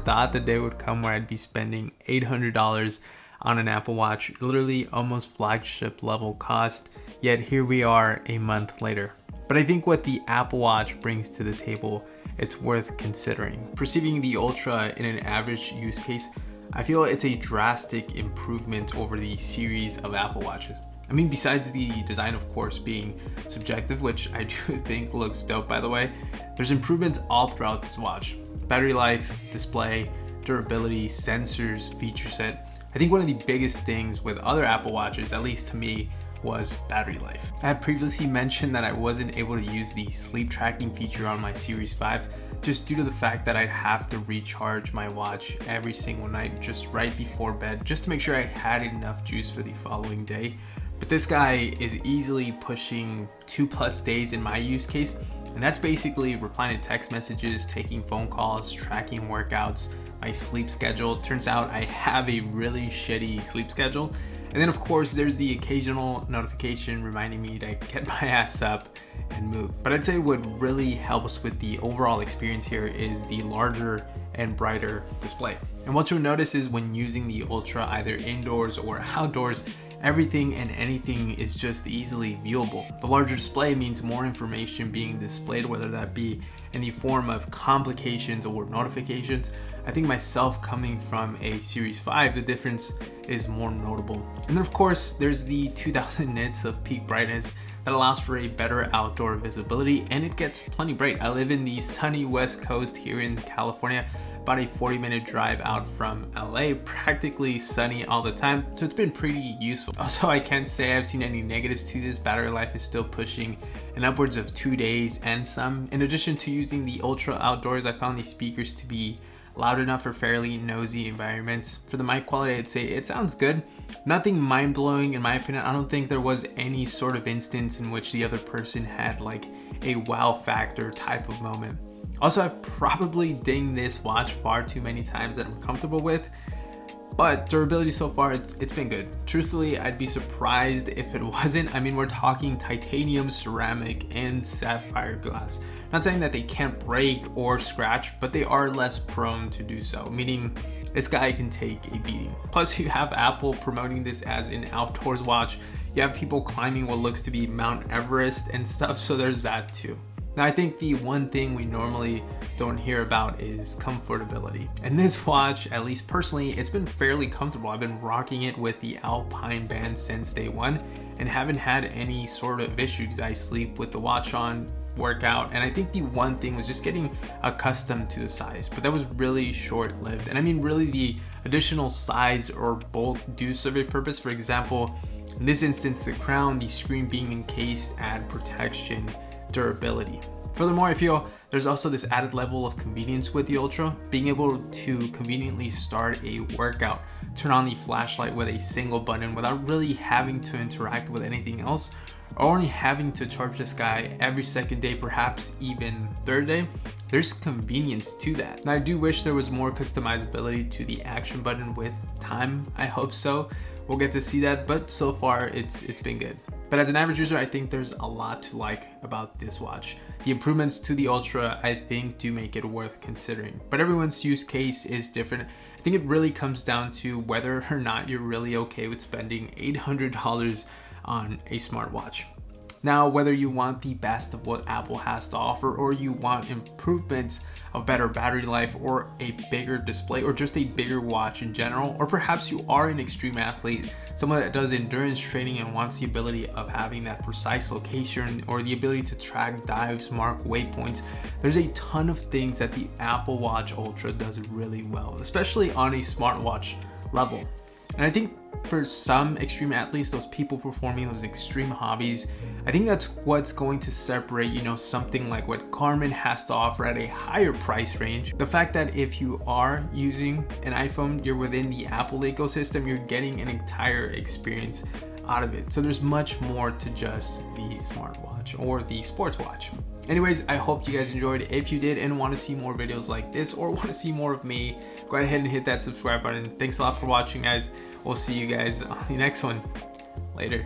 thought the day would come where I'd be spending $800 on an Apple Watch, literally almost flagship level cost, yet here we are a month later. But I think what the Apple Watch brings to the table, it's worth considering. Perceiving the Ultra in an average use case, I feel it's a drastic improvement over the series of Apple Watches. I mean, besides the design, of course, being subjective, which I do think looks dope, by the way, there's improvements all throughout this watch. Battery life, display, durability, sensors, feature set. I think one of the biggest things with other Apple Watches, at least to me, was battery life. I had previously mentioned that I wasn't able to use the sleep tracking feature on my Series 5 just due to the fact that I'd have to recharge my watch every single night just right before bed just to make sure I had enough juice for the following day. But this guy is easily pushing 2+ days in my use case, and that's basically replying to text messages, taking phone calls, tracking workouts, my sleep schedule. Turns out I have a really shitty sleep schedule. And then of course there's the occasional notification reminding me to get my ass up and move. But I'd say what really helps with the overall experience here is the larger and brighter display. And what you'll notice is when using the Ultra either indoors or outdoors, everything and anything is just easily viewable. The larger display means more information being displayed, whether that be in the form of complications or notifications. I think myself coming from a Series 5, the difference is more notable. And then of course, there's the 2000 nits of peak brightness that allows for a better outdoor visibility, and it gets plenty bright. I live in the sunny West Coast here in California, about a 40-minute drive out from LA, practically sunny all the time, so it's been pretty useful. Also, I can't say I've seen any negatives to this. Battery life is still pushing in upwards of 2 days and some. In addition to using the Ultra outdoors, I found these speakers to be loud enough for fairly noisy environments. For the mic quality, I'd say it sounds good. Nothing mind-blowing in my opinion. I don't think there was any sort of instance in which the other person had like a wow factor type of moment. Also, I've probably dinged this watch far too many times that I'm comfortable with, but durability so far, it's been good. Truthfully, I'd be surprised if it wasn't. I mean, we're talking titanium, ceramic, and sapphire glass. Not saying that they can't break or scratch, but they are less prone to do so, meaning this guy can take a beating. Plus, you have Apple promoting this as an outdoors watch. You have people climbing what looks to be Mount Everest and stuff, so there's that too. Now, I think the one thing we normally don't hear about is comfortability. And this watch, at least personally, it's been fairly comfortable. I've been rocking it with the Alpine band since day one and haven't had any sort of issues. I sleep with the watch on, workout, and I think the one thing was just getting accustomed to the size, but that was really short-lived. And I mean, really the additional size or both do serve a purpose. For example, in this instance, the crown, the screen being encased, add protection, durability. Furthermore, I feel there's also this added level of convenience with the Ultra, being able to conveniently start a workout, turn on the flashlight with a single button without really having to interact with anything else, or only having to charge this guy every second day, perhaps even third day. There's convenience to that. And I do wish there was more customizability to the action button with time. I hope so. We'll get to see that, but so far it's been good. But as an average user, I think there's a lot to like about this watch. The improvements to the Ultra, I think, do make it worth considering. But everyone's use case is different. I think it really comes down to whether or not you're really okay with spending $800 on a smartwatch. Now, whether you want the best of what Apple has to offer, or you want improvements of better battery life, or a bigger display, or just a bigger watch in general, or perhaps you are an extreme athlete, someone that does endurance training and wants the ability of having that precise location or the ability to track dives, mark waypoints, there's a ton of things that the Apple Watch Ultra does really well, especially on a smartwatch level. And I think for some extreme athletes, those people performing those extreme hobbies, I think that's what's going to separate, something like what Garmin has to offer at a higher price range. The fact that if you are using an iPhone, you're within the Apple ecosystem, you're getting an entire experience out of it. So there's much more to just the smartwatch or the sports watch. Anyways, I hope you guys enjoyed. If you did and want to see more videos like this or want to see more of me, go ahead and hit that subscribe button. Thanks a lot for watching, guys. We'll see you guys on the next one. Later.